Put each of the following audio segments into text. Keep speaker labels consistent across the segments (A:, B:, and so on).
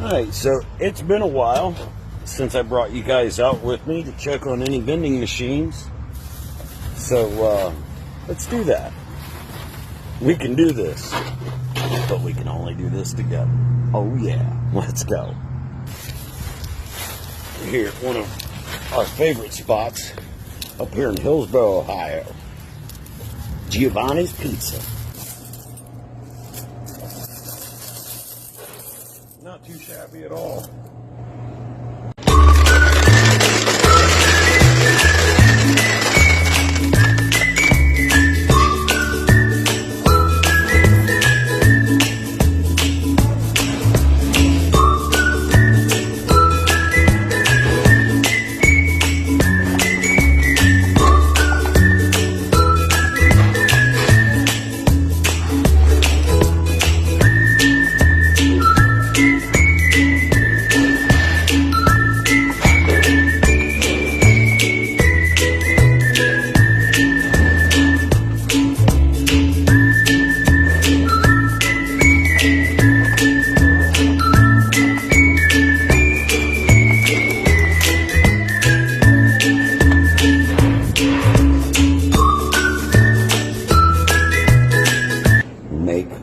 A: Alright, so it's been a while since I brought you guys out with me to check on any vending machines. So, let's do that. We can do this, but we can only do this together. Oh yeah, let's go. We're here at one of our favorite spots up here in Hillsboro, Ohio. Giovanni's Pizza. Not too shabby at all.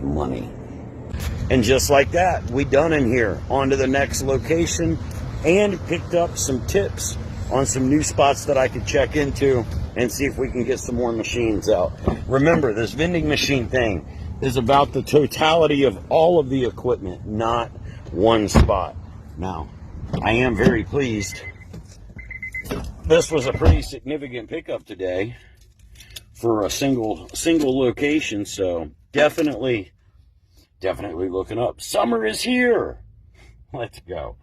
A: Money. And just like that, we done in here. On to the next location, and picked up some tips on some new spots that I could check into and see if we can get some more machines out. Remember, this vending machine thing is about the totality of all of the equipment, not one spot. Now, I am very pleased. This was a pretty significant pickup today for a single location, so definitely looking up. Summer is here. Let's go.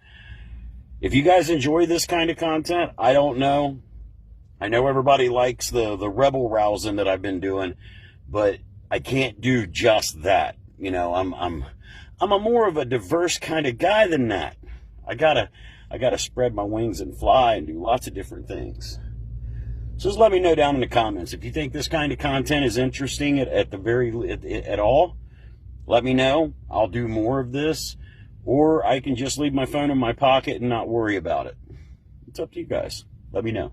A: If you guys enjoy this kind of content, I don't know. I know everybody likes the rebel rousing that I've been doing, but I can't do just that. You know, I'm a more of a diverse kind of guy than that. I gotta spread my wings and fly and do lots of different things. So just let me know down in the comments if you think this kind of content is interesting at all. Let me know. I'll do more of this, or I can just leave my phone in my pocket and not worry about it. It's up to you guys. Let me know.